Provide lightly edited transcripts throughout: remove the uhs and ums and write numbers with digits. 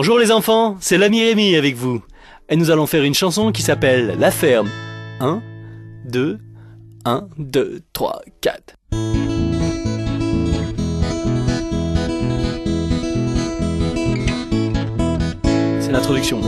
Bonjour les enfants, c'est l'ami Rémi avec vous. Et nous allons faire une chanson qui s'appelle La Ferme. 1, 2, 1, 2, 3, 4. C'est l'introduction.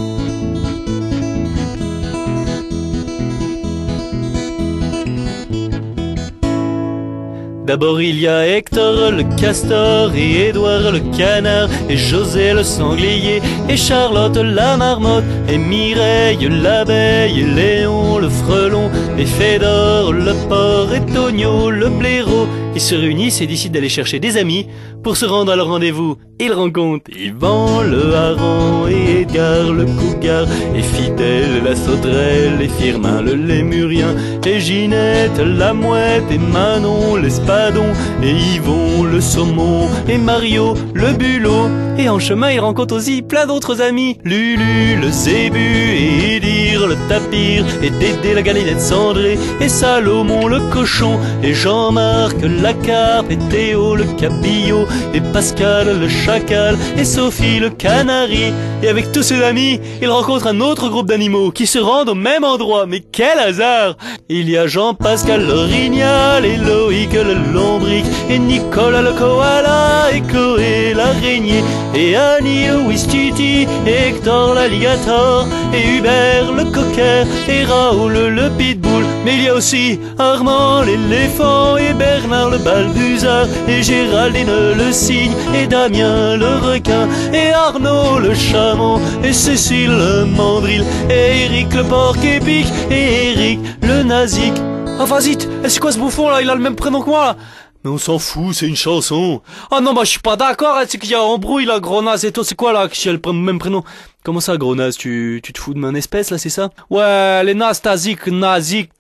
D'abord il y a Hector le castor et Édouard le canard et José le sanglier et Charlotte la marmotte et Mireille l'abeille et Léon le frelon et Fédor le porc et Tonio le blaireau. Ils se réunissent et décident d'aller chercher des amis pour se rendre à leur rendez-vous. Ils rencontrent Yvan le hareng et Edgar le cougar et Fidèle la sauterelle et Firmin le lémurien et Ginette la mouette et Manon l'espadon et Yvon le saumon et Mario le bulot. Et en chemin ils rencontrent aussi plein d'autres amis, Lulu le zébu et Idir le tapir et Dédé la galinette cendrée et Salomon le cochon et Jean-Marc la carpe et Théo le cabillaud et Pascal le chacal et Sophie le canari. Et avec tous ses amis, il rencontre un autre groupe d'animaux qui se rendent au même endroit. Mais quel hasard! Il y a Jean-Pascal l'orignal et Loïc le lombric et Nicolas le koala et Chloé l'araignée et Annie le ouistiti et Hector l'alligator et Hubert le cocker et Raoul le pitbull. Mais il y a aussi Armand l'éléphant et Bernard le balbuzard et Géraldine le cygne et Damien le requin et Arnaud le chameau et Cécile le mandril et Eric le porc épic et Eric le nazik. Ah vas-y, c'est quoi ce bouffon là? Il a le même prénom que moi là. Mais on s'en fout, c'est une chanson. Ah non, bah je suis pas d'accord, hein, c'est qu'il y a embrouille là, gros naze et toi, c'est quoi là, qui a le même prénom? Comment ça, gros naze, tu te fous de mon espèce là, c'est ça? Ouais, les nazes, nazik,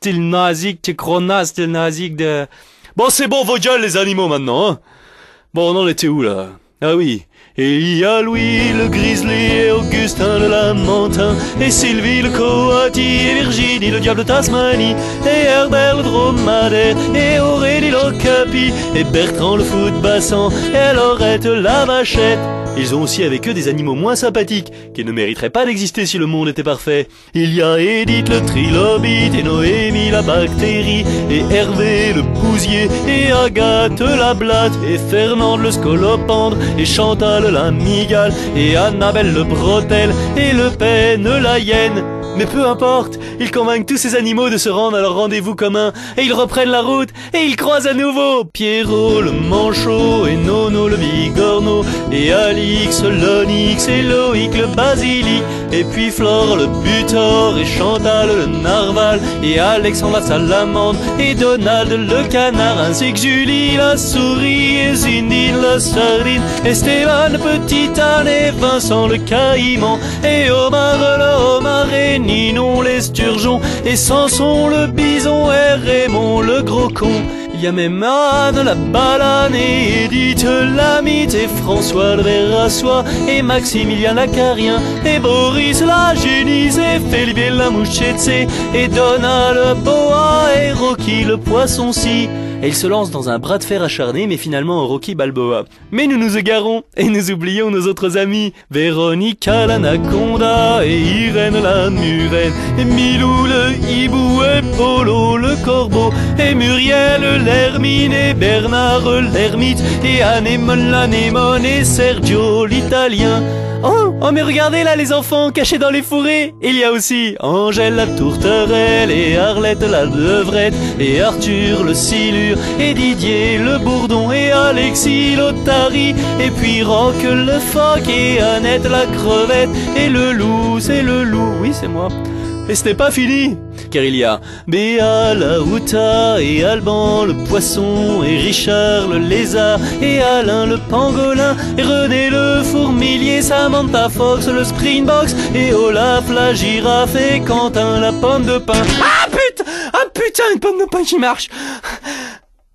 t'es gros naze, t'es le nazik de... Bon, c'est bon, vos gueules les animaux maintenant, hein. Bon, on en était où là? Ah oui. Et il y a Louis le grizzly et Augustin le lamentin et Sylvie le coati et Virginie le diable de Tasmanie et Herbert le dromadaire et Aurélie l'ocapi et Bertrand le footbassan et Laurette la vachette. Ils ont aussi avec eux des animaux moins sympathiques qui ne mériteraient pas d'exister si le monde était parfait. Il y a Edith le trilobite et Noémie la bactérie et Hervé le bousier et Agathe la blatte et Fernande le scolopendre et Chantal la migale et Annabelle le bretel et Le Pen la hyène. Mais peu importe, ils convainquent tous ces animaux de se rendre à leur rendez-vous commun et ils reprennent la route et ils croisent à nouveau Pierrot le manchot et Nono le bigorneau et Alix l'onyx et Loïc le basilic et puis Flore le butor et Chantal le narval et Alexandre la salamandre et Donald le canard ainsi que Julie la souris et Zindine la sardine et Stéphane le petit âne et Vincent le caïman et Omar le homard et Ninon l'esturgeon et Samson le bison et Raymond le gros con. Il y a même Anne la balane et Edith la mythe et François le ver à soie et Maximilien l'acarien et Boris la génisse et Felipe la mouchette et Donald le boa et Rocky le poisson-ci. Et ils se lancent dans un bras de fer acharné, mais finalement en Rocky Balboa. Mais nous nous égarons, et nous oublions nos autres amis. Véronica l'anaconda, et Irène la murène, et Milou le hibou, et Polo le corbeau, et Muriel l'hermine, et Bernard l'ermite, et Anémone l'anémone, et Sergio l'italien. Oh mais regardez là les enfants cachés dans les fourrés. Il y a aussi Angèle la tourterelle et Arlette la levrette et Arthur le silure et Didier le bourdon et Alexis l'otarie et puis Roch le phoque et Annette la crevette et le loup, c'est le loup, oui c'est moi. Et ce n'est pas fini, car il y a Béa la Outa et Alban le poisson et Richard le lézard et Alain le pangolin et René le fourmilier, Samantha Fox le springbox et Olaf la girafe et Quentin la pomme de pin. Ah putain, une pomme de pin qui marche.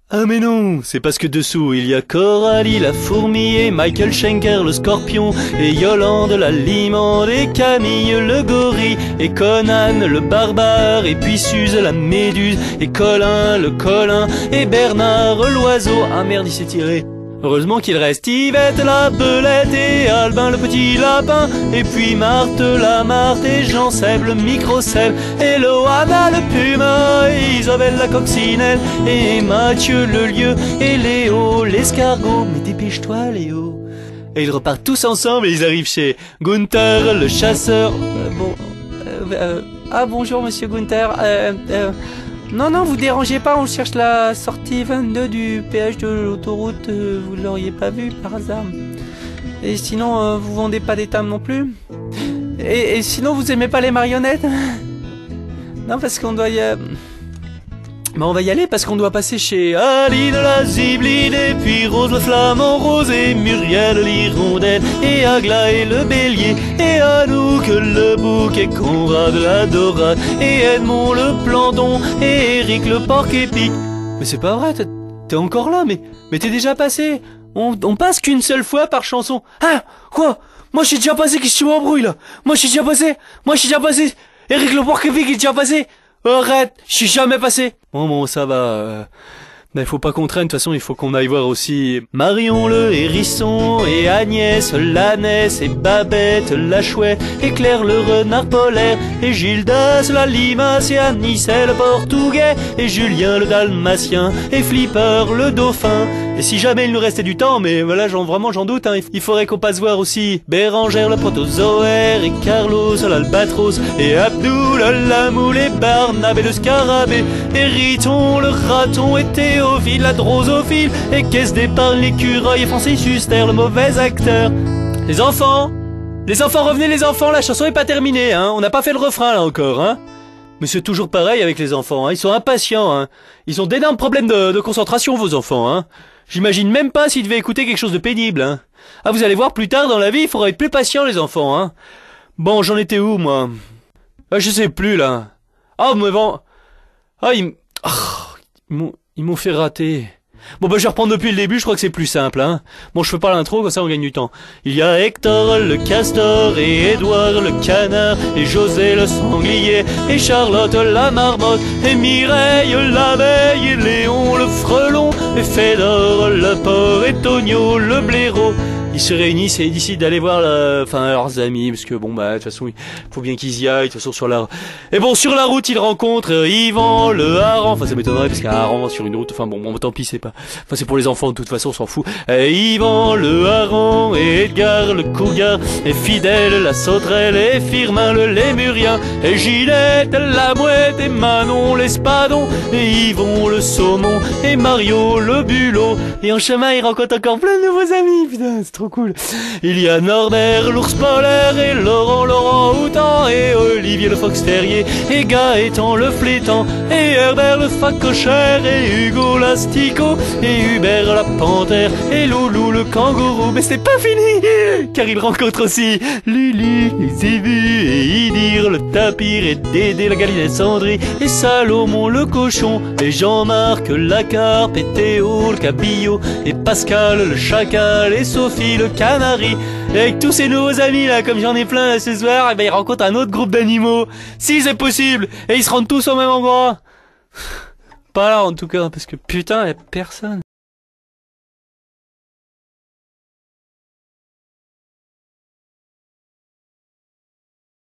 Ah mais non, c'est parce que dessous il y a Coralie la fourmi et Michael Schenker le scorpion et Yolande la limande et Camille le gorille et Conan le barbare et puis Suze la méduse et Colin le colin et Bernard l'oiseau. Ah merde, il s'est tiré. Heureusement qu'il reste Yvette la belette et Albin le petit lapin, et puis Marthe la Marthe et Jean-Seb le micro-Seb, et Loana le puma, et Isabelle la coccinelle, et Mathieu le lieu, et Léo l'escargot. Mais dépêche-toi Léo. Et ils repartent tous ensemble et ils arrivent chez Gunther le chasseur. Bonjour monsieur Gunther. Non, vous dérangez pas, on cherche la sortie 22 du péage de l'autoroute, vous l'auriez pas vu par hasard. Et sinon, vous vendez pas des tables non plus. Et sinon, vous aimez pas les marionnettes? Non, parce qu'on doit on va y aller parce qu'on doit passer chez Aline la Zibline, et puis Rose le flamant rose, et Muriel l'hirondelle, et Aglaé le bélier, et Anouk le bouc, et Conrad la dorade, et Edmond le planton, et Eric le porc épic. Mais c'est pas vrai, t'es encore là, mais t'es déjà passé. On passe qu'une seule fois par chanson. Hein? Quoi? Moi je suis déjà passé, qu'est-ce que tu m'embrouilles là? Moi je suis déjà passé. Eric le porc épic est déjà passé. Arrête, je suis jamais passé. Bon, ça va. Mais faut pas qu'on traîne, de toute façon, il faut qu'on aille voir aussi Marion le hérisson, et Agnès l'ânesse, et Babette la chouette, et Claire le renard polaire, et Gildas la limace, et Anis le portugais, et Julien le dalmatien, et Flipper le dauphin. Et si jamais il nous restait du temps, mais voilà, vraiment j'en doute, hein, il faudrait qu'on passe voir aussi Bérangère le protozoaire, et Carlos l'albatros, et Abdou la moule, et Barnabé le scarabée, et Riton le raton, et Théophile la drosophile, et Caisse d'épargne l'écureuil, et Francis Huster le mauvais acteur. Les enfants, revenez les enfants, la chanson est pas terminée, hein, on n'a pas fait le refrain là encore, hein. Mais c'est toujours pareil avec les enfants, hein, ils sont impatients, hein. Ils ont d'énormes problèmes de concentration, vos enfants, hein. J'imagine même pas s'ils devaient écouter quelque chose de pénible, hein. Ah, vous allez voir, plus tard dans la vie, il faudra être plus patient, les enfants, hein. Bon, j'en étais où, moi? Je sais plus, là. Ah, mais bon... Ah, ils m'ont fait rater. Bon, je vais reprendre depuis le début, je crois que c'est plus simple, hein. Bon, je fais pas l'intro, comme ça on gagne du temps. Il y a Hector le castor, et Édouard le canard, et José le sanglier, et Charlotte la marmotte, et Mireille l'abeille, et Léon le frelon, et Fédor le porc, et Tonio le blaireau. Ils se réunissent et ils décident d'aller voir leurs amis, parce que bon de toute façon il faut bien qu'ils y aillent, de toute façon sur la route ils rencontrent Yvan le hareng, enfin ça m'étonnerait parce qu'un hareng sur une route, tant pis, c'est pour les enfants de toute façon, on s'en fout. Et Yvan le hareng, et Edgar le cougar, et Fidèle la sauterelle, et Firmin le lémurien, et Ginette la mouette, et Manon l'espadon, et Yvon le saumon, et Mario le bulot. Et en chemin ils rencontrent encore plein de nouveaux amis, putain, c'est trop cool. Il y a Norbert l'ours polaire, et Laurent Houtan, et Olivier le fox terrier, et Gaëtan le flétan, et Herbert le facochère, et Hugo l'asticot, et Hubert la panthère, et Loulou le kangourou. Mais c'est pas fini, car il rencontre aussi Lulu, les zébus, et Idir le tapir, et Dédé la galinette cendrée, et Salomon le cochon, et Jean-Marc la carpe, et Théo le cabillaud, et Pascal le chacal, et Sophie le canari. Et avec tous ces nouveaux amis là, comme j'en ai plein là ce soir, ils rencontrent un autre groupe d'animaux. Si c'est possible. Et ils se rendent tous au même endroit. Pas là en tout cas, parce que putain, y a personne.